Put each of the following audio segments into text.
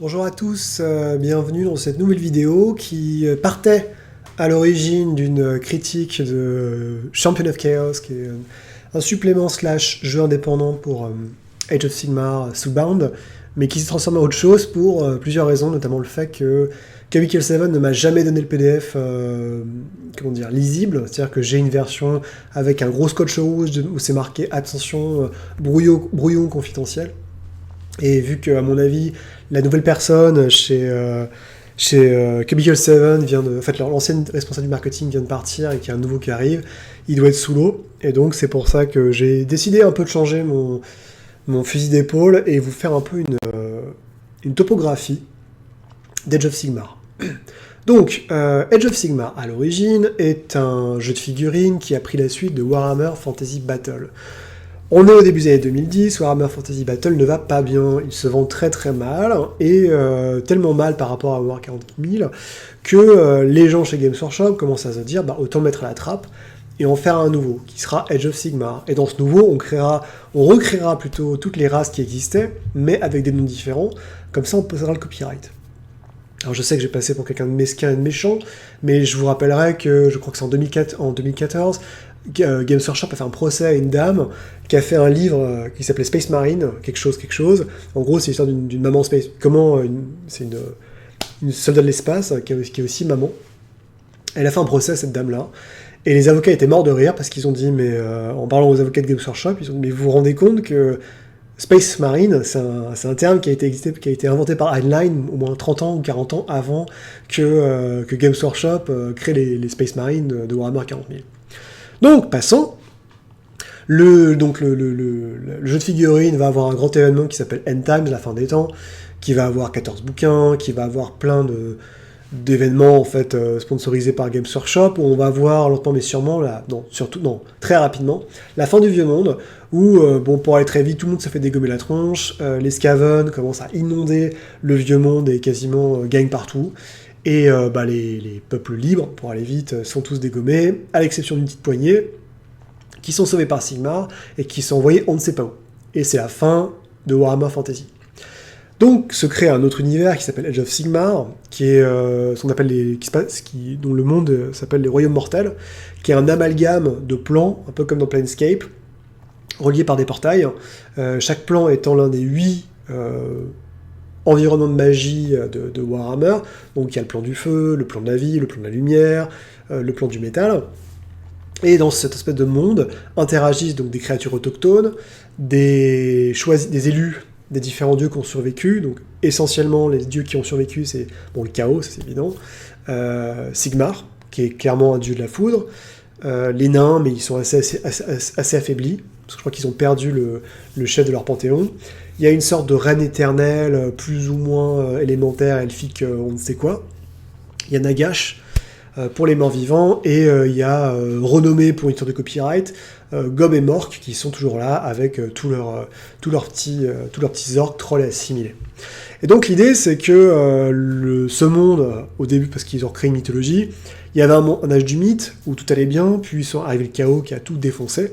Bonjour à tous, bienvenue dans cette nouvelle vidéo qui partait à l'origine d'une critique de Champion of Chaos, qui est un supplément slash jeu indépendant pour Age of Sigmar Soulbound, mais qui s'est transformé en autre chose pour plusieurs raisons, notamment le fait que Chemical 7 ne m'a jamais donné le PDF lisible, c'est-à-dire que j'ai une version avec un gros scotch rouge où c'est marqué attention, brouillon confidentiel. Et vu que, à mon avis, la nouvelle personne chez Chemical 7 vient de... En fait, l'ancienne responsable du marketing vient de partir et qu'il y a un nouveau qui arrive, il doit être sous l'eau. Et donc, c'est pour ça que j'ai décidé un peu de changer mon fusil d'épaule et vous faire un peu une topographie d'Age of Sigmar. Donc, Age of Sigmar, à l'origine, est un jeu de figurines qui a pris la suite de Warhammer Fantasy Battle. On est au début des années 2010, Warhammer Fantasy Battle ne va pas bien, il se vend très très mal, et tellement mal par rapport à Warhammer 40 000, que les gens chez Games Workshop commencent à se dire autant le mettre à la trappe, et en faire un nouveau, qui sera Age of Sigmar. Et dans ce nouveau, on recréera plutôt toutes les races qui existaient, mais avec des noms différents, comme ça on posera le copyright. Alors je sais que j'ai passé pour quelqu'un de mesquin et de méchant, mais je vous rappellerai que, je crois que c'est en 2014, Games Workshop a fait un procès à une dame qui a fait un livre qui s'appelait Space Marine, quelque chose. En gros, c'est l'histoire d'une maman space. C'est une soldat de l'espace qui est aussi maman. Elle a fait un procès à cette dame-là. Et les avocats étaient morts de rire parce qu'ils ont dit, en parlant aux avocats de Games Workshop, ils ont dit, mais vous vous rendez compte que Space Marine, c'est un terme qui a été inventé par Heinlein au moins 30 ans ou 40 ans avant que Games Workshop crée les Space Marines de Warhammer 40 000. Donc, passons. Le jeu de figurines va avoir un grand événement qui s'appelle End Times, la fin des temps, qui va avoir 14 bouquins, qui va avoir plein d'événements en fait sponsorisés par Games Workshop, où on va voir lentement mais sûrement, très rapidement, la fin du Vieux Monde, où, pour aller très vite, tout le monde se fait dégommer la tronche, les Skaven commencent à inonder le Vieux Monde et quasiment gagnent partout. Et les peuples libres, pour aller vite, sont tous dégommés, à l'exception d'une petite poignée, qui sont sauvés par Sigmar, et qui sont envoyés on ne sait pas où. Et c'est la fin de Warhammer Fantasy. Donc se crée un autre univers qui s'appelle Age of Sigmar, qui est dont le monde s'appelle les Royaumes Mortels, qui est un amalgame de plans, un peu comme dans Planescape, reliés par des portails, chaque plan étant l'un des 8 environnement de magie de Warhammer. Donc il y a le plan du feu, le plan de la vie, le plan de la lumière, le plan du métal. Et dans cette espèce de monde interagissent donc des créatures autochtones, des élus des différents dieux qui ont survécu. Donc essentiellement les dieux qui ont survécu, c'est le chaos, c'est évident. Sigmar, qui est clairement un dieu de la foudre. Les nains, mais ils sont assez affaiblis, parce que je crois qu'ils ont perdu le chef de leur panthéon. Il y a une sorte de reine éternelle, plus ou moins élémentaire, elfique, on ne sait quoi. Il y a Nagash pour les morts vivants, et il y a renommé pour une sorte de copyright, Gob et Mork, qui sont toujours là, avec tous leurs petits orques, trolls et assimilés. Et donc l'idée, c'est que ce monde, au début, parce qu'ils ont créé une mythologie, il y avait un âge du mythe, où tout allait bien, puis ils sont arrivés le chaos qui a tout défoncé.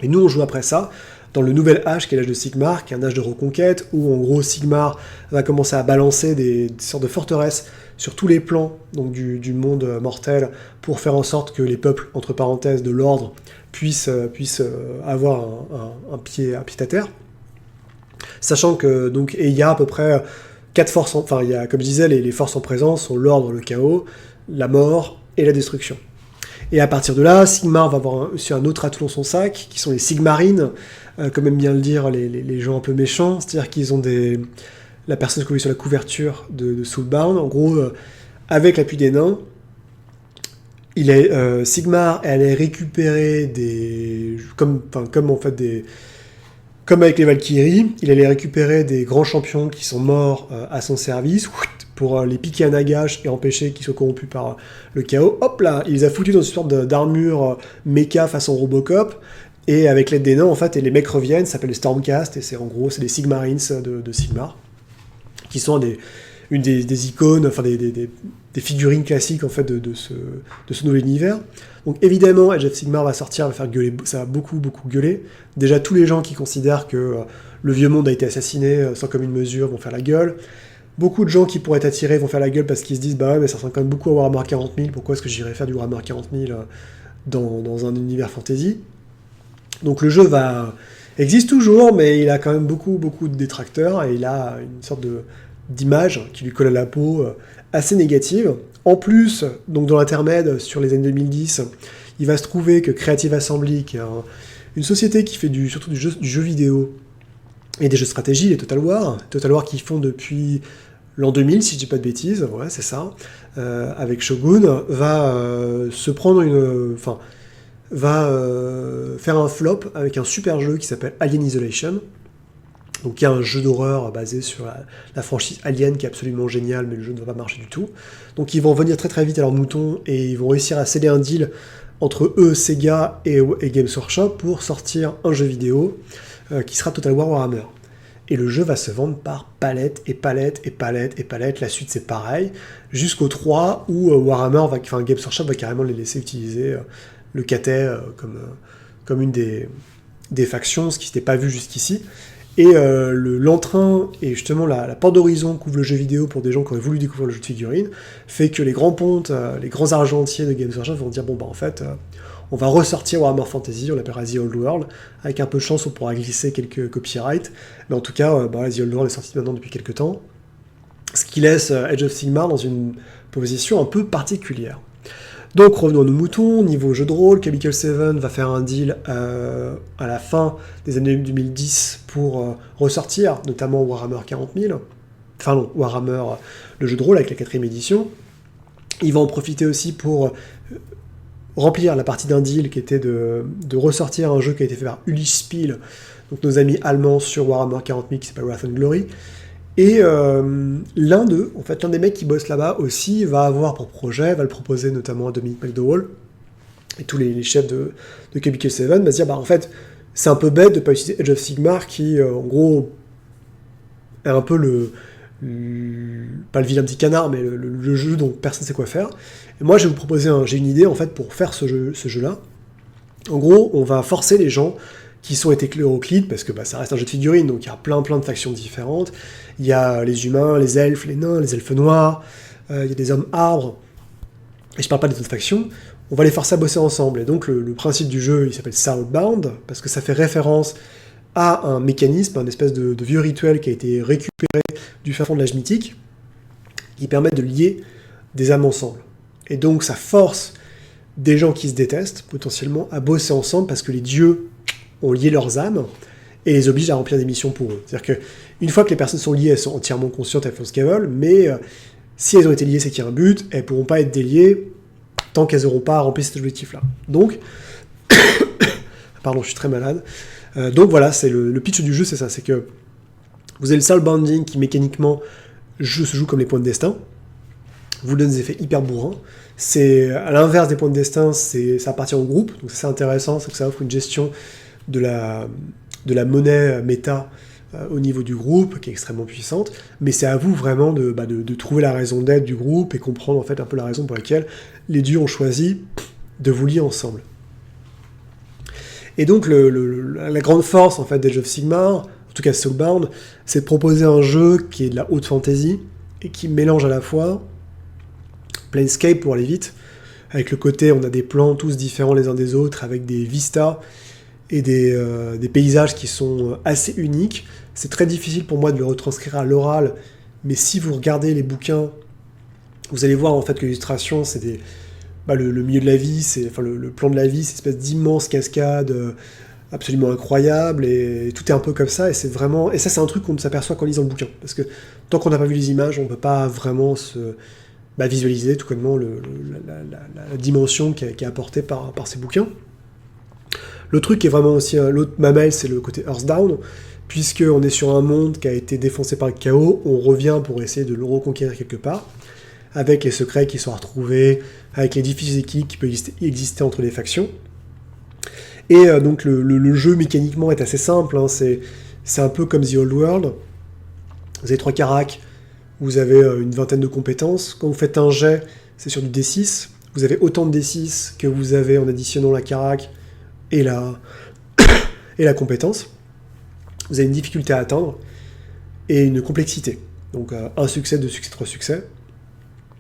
Et nous, on joue après ça, dans le nouvel âge, qui est l'âge de Sigmar, qui est un âge de reconquête, où en gros Sigmar va commencer à balancer des sortes de forteresses sur tous les plans donc du monde mortel, pour faire en sorte que les peuples, entre parenthèses, de l'ordre, puissent avoir un pied à terre. Sachant que, il y a à peu près 4 forces, il y a, comme je disais, les forces en présence sont l'ordre, le chaos, la mort et la destruction. Et à partir de là, Sigmar va avoir aussi un autre atout dans son sac, qui sont les Sigmarines, comme aiment bien le dire les gens un peu méchants, c'est-à-dire qu'ils ont la personne que vous voyez sur la couverture de Soulbound, en gros, avec l'appui des nains, Sigmar allait récupérer comme avec les Valkyries, il allait récupérer des grands champions qui sont morts à son service, pour les piquer à Nagash et empêcher qu'ils soient corrompus par le chaos. Hop là, il les a foutus dans une sorte d'armure méca façon Robocop, et avec l'aide des nains, en fait, et les mecs reviennent, ça s'appelle les Stormcast, et c'est les Sigmarines de Sigmar, qui sont une des icônes, des figurines classiques en fait de ce nouvel univers. Donc évidemment, Age of Sigmar va sortir, va faire gueuler, ça va beaucoup gueuler. Déjà, tous les gens qui considèrent que le vieux monde a été assassiné sans commune mesure vont faire la gueule. Beaucoup de gens qui pourraient être attirés vont faire la gueule parce qu'ils se disent bah ouais, mais ça ressemble quand même beaucoup à Warhammer 40 000, pourquoi est-ce que j'irais faire du Warhammer 40 000 dans un univers fantasy. Donc le jeu existe toujours, mais il a quand même beaucoup de détracteurs, et il a une sorte d'image qui lui colle à la peau assez négative. En plus, donc dans l'intermède, sur les années 2010, il va se trouver que Creative Assembly, qui est une société qui fait surtout du jeu vidéo et des jeux de stratégie, les Total War qui font depuis l'an 2000, si je dis pas de bêtises, ouais, c'est ça, avec Shogun, va faire un flop avec un super jeu qui s'appelle Alien Isolation, donc il y a un jeu d'horreur basé sur la franchise Alien qui est absolument génial, mais le jeu ne va pas marcher du tout. Donc ils vont venir très très vite à leur mouton, et ils vont réussir à sceller un deal entre eux, Sega et Games Workshop, pour sortir un jeu vidéo qui sera Total War Warhammer. Et le jeu va se vendre par palette et palette et palette et palette. La suite c'est pareil, jusqu'au 3 où Games Workshop va carrément les laisser utiliser le Cathay comme une des factions, ce qui s'était pas vu jusqu'ici. Et l'entrain et justement la porte d'horizon qu'ouvre le jeu vidéo pour des gens qui auraient voulu découvrir le jeu de figurines, fait que les grands pontes, les grands argentiers de Games Workshop vont dire bon bah en fait on va ressortir Warhammer Fantasy, on l'appellera The Old World, avec un peu de chance on pourra glisser quelques copyrights, mais en tout cas The Old World est sorti maintenant depuis quelques temps, ce qui laisse Age of Sigmar dans une position un peu particulière. Donc revenons à nos moutons, niveau jeu de rôle, Cubicle 7 va faire un deal à la fin des années 2010 pour ressortir notamment Warhammer 40 000, enfin non, Warhammer, le jeu de rôle avec la 4ème édition. Il va en profiter aussi pour remplir la partie d'un deal qui était de ressortir un jeu qui a été fait par Ulysse Spiel, donc nos amis allemands sur Warhammer 40 000 qui s'appelle Wrath and Glory. Et l'un des mecs qui bossent là-bas aussi, va avoir pour projet, va le proposer notamment à Dominic McDowell, et tous les chefs de Cubicle 7, va se dire, bah en fait, c'est un peu bête de ne pas utiliser Age of Sigmar, qui, en gros, est un peu pas le vilain petit canard, mais le jeu dont personne ne sait quoi faire. Et moi, je vais vous proposer, j'ai une idée, en fait, pour faire ce jeu-là. En gros, on va forcer les gens qui sont hétéroclites, parce que ça reste un jeu de figurines, donc il y a plein de factions différentes. Il y a les humains, les elfes, les nains, les elfes noirs, il y a des hommes arbres, et je parle pas des autres factions. On va les forcer à bosser ensemble, et donc le principe du jeu, il s'appelle Southbound, parce que ça fait référence à un mécanisme, un espèce de vieux rituel qui a été récupéré du fin fond de l'âge mythique, qui permet de lier des âmes ensemble. Et donc ça force des gens qui se détestent, potentiellement, à bosser ensemble, parce que les dieux ont lié leurs âmes, et les oblige à remplir des missions pour eux. C'est-à-dire qu'une fois que les personnes sont liées, elles sont entièrement conscientes, elles font ce qu'elles veulent, mais si elles ont été liées, c'est qu'il y a un but, elles ne pourront pas être déliées tant qu'elles n'auront pas rempli cet objectif-là. Donc, pardon, je suis très malade. Donc voilà, c'est le pitch du jeu, c'est ça, c'est que vous avez le soulbounding qui mécaniquement se joue comme les points de destin, vous donne des effets hyper bourrins. C'est à l'inverse des points de destin, ça appartient au groupe, donc c'est intéressant, c'est que ça offre une gestion de la monnaie méta au niveau du groupe, qui est extrêmement puissante, mais c'est à vous vraiment de trouver la raison d'être du groupe et comprendre en fait un peu la raison pour laquelle les dieux ont choisi de vous lier ensemble. Et donc la grande force en fait d'Age of Sigmar, en tout cas Soulbound, c'est de proposer un jeu qui est de la haute fantasy et qui mélange à la fois Planescape pour aller vite, avec le côté on a des plans tous différents les uns des autres, avec des vistas et des paysages qui sont assez uniques. C'est très difficile pour moi de le retranscrire à l'oral, mais si vous regardez les bouquins, vous allez voir en fait que l'illustration, c'est le milieu de la vie, le plan de la vie, c'est une espèce d'immense cascade absolument incroyable, et tout est un peu comme ça, et c'est vraiment... Et ça, c'est un truc qu'on ne s'aperçoit qu'en lisant le bouquin, parce que tant qu'on n'a pas vu les images, on ne peut pas vraiment visualiser tout complètement la dimension qui est apportée par ces bouquins. Le truc qui est vraiment aussi l'autre mamelle, c'est le côté Earthdown, puisqu'on est sur un monde qui a été défoncé par le chaos, on revient pour essayer de le reconquérir quelque part, avec les secrets qui sont à retrouver, avec les difficiles équipes qui peuvent exister entre les factions. Et donc le jeu mécaniquement est assez simple, hein, c'est un peu comme The Old World. Vous avez 3 caracs, vous avez une vingtaine de compétences. Quand vous faites un jet, c'est sur du D6. Vous avez autant de D6 que vous avez en additionnant la carac et la compétence. Vous avez une difficulté à atteindre et une complexité. Donc un succès, deux succès, trois succès.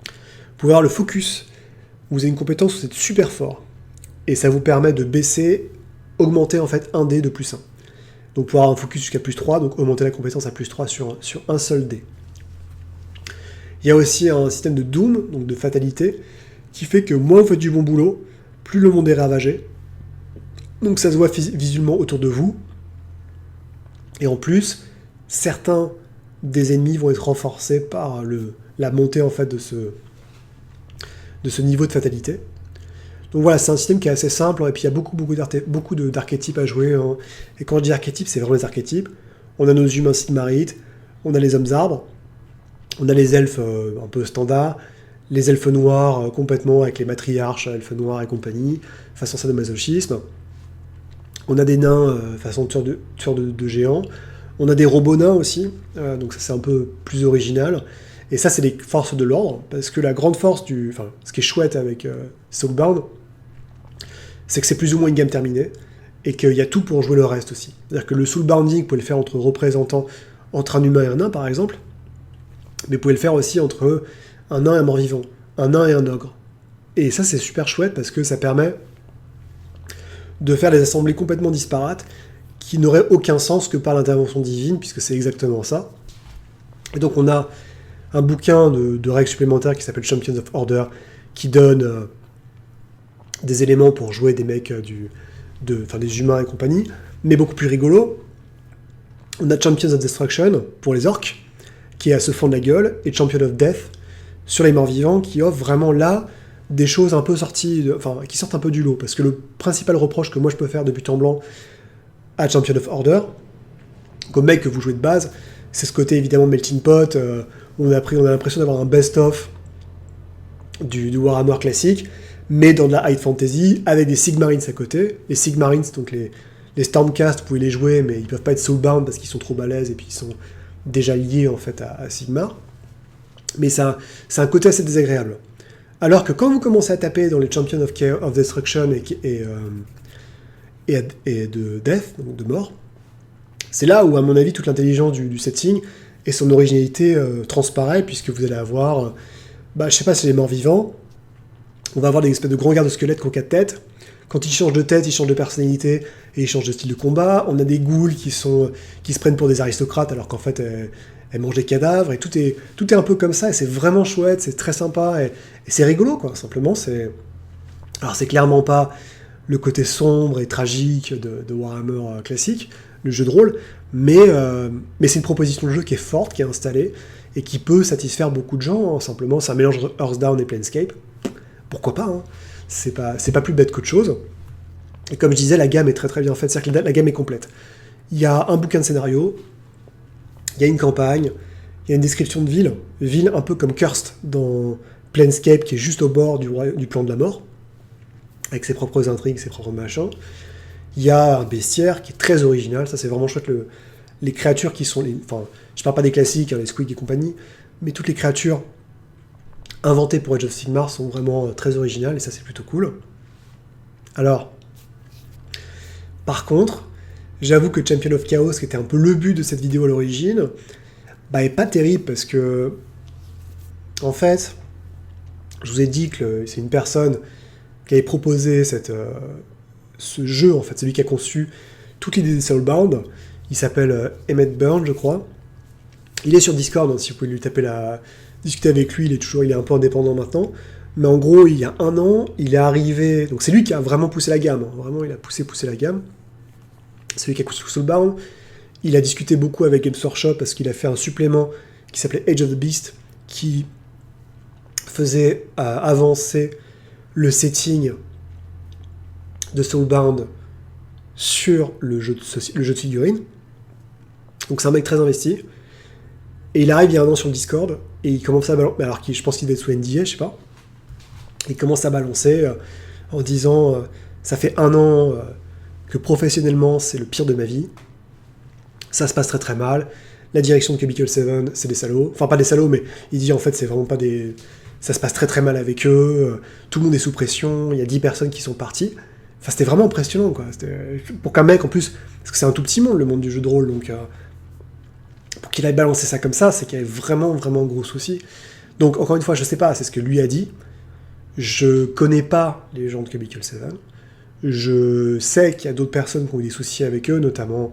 Vous pouvez avoir le focus. Vous avez une compétence où vous êtes super fort. Et ça vous permet de baisser, augmenter en fait un dé de plus 1. Donc pour avoir un focus jusqu'à plus 3, donc augmenter la compétence à plus 3 sur un seul dé. Il y a aussi un système de doom, donc de fatalité, qui fait que moins vous faites du bon boulot, plus le monde est ravagé. Donc ça se voit visuellement autour de vous. Et en plus, certains des ennemis vont être renforcés par la montée en fait de ce niveau de fatalité. Donc voilà, c'est un système qui est assez simple, et puis il y a beaucoup d'archétypes à jouer. Hein. Et quand je dis archétypes, c'est vraiment les archétypes. On a nos humains sigmarites, on a les hommes arbres, on a les elfes un peu standards, les elfes noirs complètement avec les matriarches, elfes noirs et compagnie, façon sadomasochisme. On a des nains façon tueur de géants. On a des robots nains aussi, donc ça c'est un peu plus original. Et ça c'est les forces de l'ordre, parce que la grande force ce qui est chouette avec Soulbound, c'est que c'est plus ou moins une gamme terminée, et qu'il y a tout pour jouer le reste aussi. C'est-à-dire que le Soulbounding, vous pouvez le faire entre représentants, entre un humain et un nain par exemple, mais vous pouvez le faire aussi entre un nain et un mort-vivant, un nain et un ogre. Et ça c'est super chouette, parce que ça permet de faire des assemblées complètement disparates, qui n'auraient aucun sens que par l'intervention divine, puisque c'est exactement ça. Et donc on a un bouquin de règles supplémentaires qui s'appelle Champions of Order, qui donne des éléments pour jouer des mecs, des humains et compagnie, mais beaucoup plus rigolo. On a Champions of Destruction pour les orques, qui est à se fendre la gueule, et Champion of Death sur les morts vivants, qui offre vraiment là des choses un peu qui sortent un peu du lot, parce que le principal reproche que moi je peux faire de but en blanc à Champion of Order, comme mec que vous jouez de base, c'est ce côté évidemment melting pot, on a l'impression d'avoir un best-of du Warhammer classique, mais dans de la high fantasy, avec des Sigmarines à côté. Les Sigmarines, donc les Stormcast, vous pouvez les jouer, mais ils peuvent pas être soulbound parce qu'ils sont trop balèzes et puis ils sont déjà liés en fait à Sigmar. Mais c'est un côté assez désagréable. Alors que quand vous commencez à taper dans les Champions of Destruction et de Death, donc de mort, c'est là où, à mon avis, toute l'intelligence du setting et son originalité transparaît, puisque vous allez avoir, je sais pas, c'est les morts vivants, on va avoir des espèces de grands gardes-squelettes qui ont 4 têtes. Quand ils changent de tête, ils changent de personnalité et ils changent de style de combat. On a des ghouls qui se prennent pour des aristocrates alors qu'en fait elles mangent des cadavres, et tout est un peu comme ça, et c'est vraiment chouette, c'est très sympa, et c'est rigolo, quoi, simplement. Alors c'est clairement pas le côté sombre et tragique de Warhammer classique, le jeu de rôle, mais c'est une proposition de jeu qui est forte, qui est installée, et qui peut satisfaire beaucoup de gens, hein. Simplement, c'est un mélange de Hearthstone et Planescape. Pourquoi pas, hein. C'est pas plus bête qu'autre chose. Et comme je disais, la gamme est très très bien faite, c'est-à-dire que la gamme est complète. Il y a un bouquin de scénario, il y a une campagne, il y a une description de ville un peu comme Cursed dans Planescape, qui est juste au bord du plan de la mort, avec ses propres intrigues, ses propres machins. Il y a un bestiaire qui est très original, ça c'est vraiment chouette, les créatures qui sont... je parle pas des classiques, hein, les Squig et compagnie, mais toutes les créatures inventées pour Age of Sigmar sont vraiment très originales, et ça c'est plutôt cool. Alors, par contre, j'avoue que Champion of Chaos, qui était un peu le but de cette vidéo à l'origine, est pas terrible, parce que, en fait, je vous ai dit que c'est une personne qui avait proposé ce jeu, en fait, c'est lui qui a conçu toute l'idée de Soulbound. Il s'appelle Emmett Byrne, je crois. Il est sur Discord, hein, si vous pouvez lui discuter avec lui, il est un peu indépendant maintenant. Mais en gros, il y a 1 an, il est arrivé... Donc c'est lui qui a vraiment poussé la gamme, hein. Vraiment, il a poussé la gamme. C'est lui qui a conçu Soulbound. Il a discuté beaucoup avec Games Workshop parce qu'il a fait un supplément qui s'appelait Age of the Beast, qui faisait avancer le setting de Soulbound sur le jeu de figurines. Donc c'est un mec très investi. Et il arrive il y a 1 an sur le Discord, et il commence à balancer, alors je pense qu'il devait être sous NDA, je sais pas. Il commence à balancer en disant ça fait 1 an que professionnellement c'est le pire de ma vie. Ça se passe très très mal. La direction de Cubicle 7, c'est des salauds. Enfin, pas des salauds, mais il dit en fait c'est vraiment pas des... Ça se passe très très mal avec eux, tout le monde est sous pression, il y a 10 personnes qui sont parties. Enfin, c'était vraiment impressionnant, quoi. Pour qu'un mec, en plus, parce que c'est un tout petit monde, le monde du jeu de rôle, donc pour qu'il ait balancé ça comme ça, c'est qu'il y avait vraiment, vraiment gros souci. Donc, encore une fois, je sais pas, c'est ce que lui a dit. Je connais pas les gens de Cubicle 7. Je sais qu'il y a d'autres personnes qui ont eu des soucis avec eux, notamment,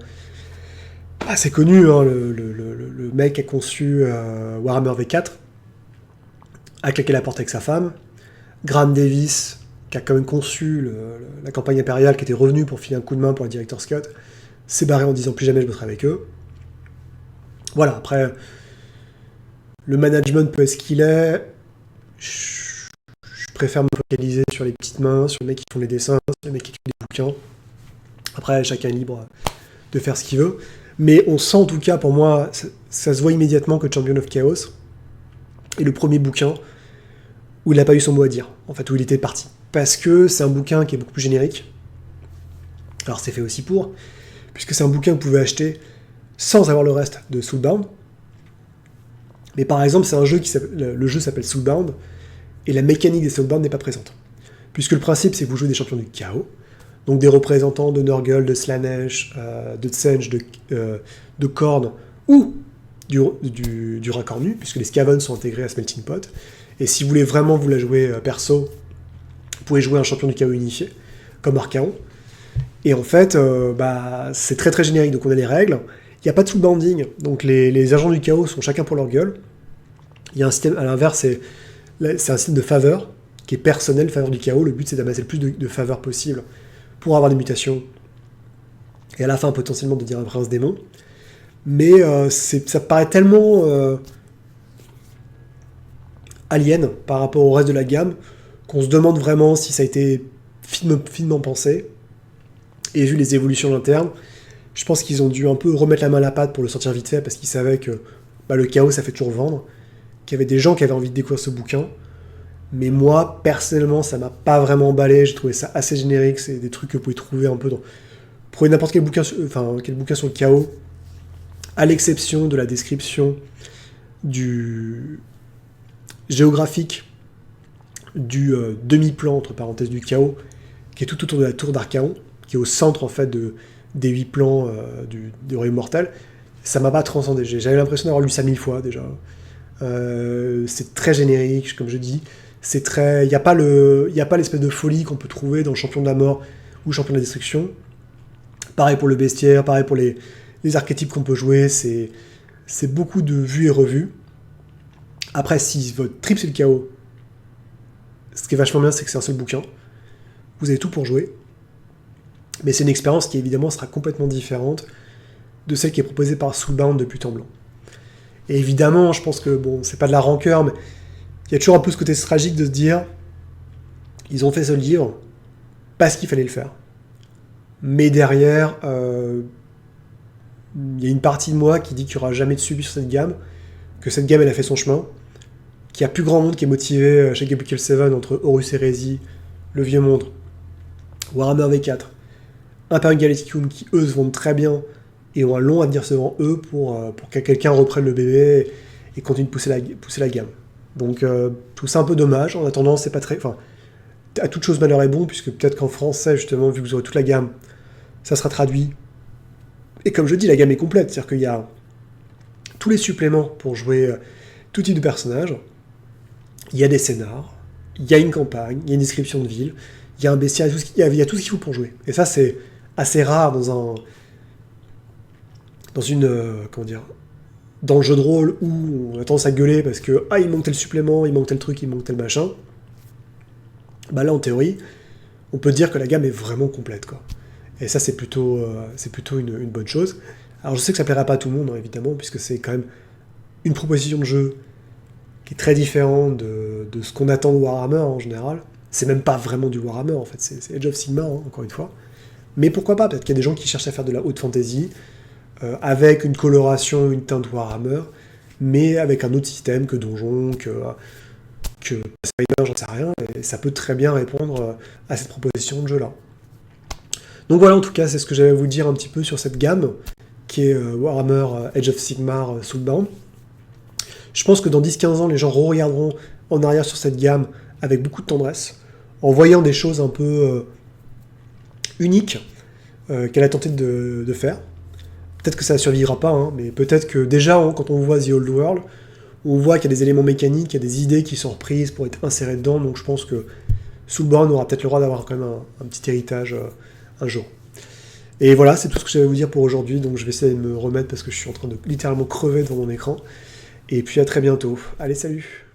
c'est connu, hein, le mec qui a conçu Warhammer V4, a claqué la porte avec sa femme. Graham Davis, qui a quand même conçu la campagne impériale, qui était revenu pour filer un coup de main pour la Director's Cut, s'est barré en disant plus jamais je bosserai avec eux. Voilà, après, le management peut être ce qu'il est. Je préfère me focaliser sur les petites mains, sur les mecs qui font les dessins, sur les mecs qui écrivent des bouquins. Après, chacun est libre de faire ce qu'il veut. Mais on sent en tout cas, pour moi, ça se voit immédiatement que Champion of Chaos est le premier bouquin où il n'a pas eu son mot à dire, en fait, où il était parti. Parce que c'est un bouquin qui est beaucoup plus générique. Alors c'est fait aussi pour, puisque c'est un bouquin que vous pouvez acheter sans avoir le reste de Soulbound. Mais par exemple, c'est un jeu le jeu s'appelle Soulbound, et la mécanique des Soulbound n'est pas présente. Puisque le principe, c'est que vous jouez des champions du chaos, donc des représentants de Nurgle, de Slaanesh, de Tsench, de Khorne, ou du Racornu, puisque les Skaven sont intégrés à ce Melting Pot. Et si vous voulez vraiment vous la jouer perso, vous pouvez jouer un champion du chaos unifié, comme Archaon. Et en fait, c'est très très générique, donc on a les règles. Il n'y a pas de soulbounding, donc les agents du chaos sont chacun pour leur gueule. Il y a un système, à l'inverse, c'est un système de faveur, qui est personnel, faveur du chaos. Le but, c'est d'amasser le plus de faveurs possible pour avoir des mutations. Et à la fin, potentiellement, de dire un prince démon. Mais ça paraît tellement alien par rapport au reste de la gamme qu'on se demande vraiment si ça a été finement pensé. Et vu les évolutions internes, je pense qu'ils ont dû un peu remettre la main à la pâte pour le sortir vite fait, parce qu'ils savaient que le chaos, ça fait toujours vendre, qu'il y avait des gens qui avaient envie de découvrir ce bouquin. Mais moi, personnellement, ça m'a pas vraiment emballé, j'ai trouvé ça assez générique, c'est des trucs que vous pouvez trouver un peu dans... Prenez n'importe quel bouquin, quel bouquin sur le chaos, à l'exception de la description du géographique du demi-plan, entre parenthèses, du chaos, qui est tout autour de la tour d'Archaon, qui est au centre, en fait, des 8 plans du Royaume Mortel. Ça m'a pas transcendé. J'avais l'impression d'avoir lu ça 1000 fois, déjà. C'est très générique, comme je dis. C'est très... Il n'y a pas l'espèce de folie qu'on peut trouver dans le Champion de la Mort ou Champion de la Destruction. Pareil pour le bestiaire, pareil pour les archétypes qu'on peut jouer. C'est beaucoup de vues et revues. Après, si votre trip c'est le chaos, ce qui est vachement bien, c'est que c'est un seul bouquin. Vous avez tout pour jouer. Mais c'est une expérience qui, évidemment, sera complètement différente de celle qui est proposée par Soulbound de But en Blanc. Et évidemment, je pense que, c'est pas de la rancœur, mais il y a toujours un peu ce côté tragique de se dire, ils ont fait ce livre parce qu'il fallait le faire. Mais derrière, il y a une partie de moi qui dit qu'il n'y aura jamais de suivi sur cette gamme, que cette gamme, elle a fait son chemin, qu'il y a plus grand monde qui est motivé chez Gabriel 7 entre Horus Heresy, Le Vieux Monde, Warhammer V4, Imperium Galacticum, qui eux se vendent très bien et ont un long avenir devant eux pour que quelqu'un reprenne le bébé et continue de pousser la gamme. Donc tout ça un peu dommage. En attendant, c'est pas très... Enfin, à toute chose malheur est bon, puisque peut-être qu'en français, justement, vu que vous aurez toute la gamme, ça sera traduit. Et comme je dis, la gamme est complète, c'est-à-dire qu'il y a tous les suppléments pour jouer tout type de personnage. Il y a des scénars, il y a une campagne, il y a une description de ville, il y a un bestiaire, il y a tout ce qu'il faut pour jouer. Et ça, c'est assez rare dans le jeu de rôle où on a tendance à gueuler parce que il manque tel supplément, il manque tel truc, il manque tel machin. Là, en théorie, on peut dire que la gamme est vraiment complète, quoi. Et ça, c'est plutôt une bonne chose. Alors, je sais que ça plaira pas à tout le monde, hein, évidemment, puisque c'est quand même une proposition de jeu qui est très différente de ce qu'on attend de Warhammer en général. C'est même pas vraiment du Warhammer, en fait, c'est Age of Sigmar, hein, encore une fois. Mais pourquoi pas? Peut-être qu'il y a des gens qui cherchent à faire de la haute fantasy, avec une coloration, une teinte Warhammer, mais avec un autre système que Donjon, que Pathfinder, j'en sais rien, et ça peut très bien répondre à cette proposition de jeu-là. Donc voilà, en tout cas, c'est ce que j'avais à vous dire un petit peu sur cette gamme, qui est Warhammer Age of Sigmar Soulbound. Je pense que dans 10-15 ans, les gens regarderont en arrière sur cette gamme avec beaucoup de tendresse, en voyant des choses un peu uniques qu'elle a tenté de faire. peut-être que ça ne survivra pas, hein, mais peut-être que déjà, hein, quand on voit The Old World, on voit qu'il y a des éléments mécaniques, il y a des idées qui sont reprises pour être insérées dedans, donc je pense que Soulbound aura peut-être le droit d'avoir quand même un petit héritage un jour. Et voilà, c'est tout ce que j'avais à vous dire pour aujourd'hui, donc je vais essayer de me remettre parce que je suis en train de littéralement crever devant mon écran. Et puis à très bientôt. Allez, salut!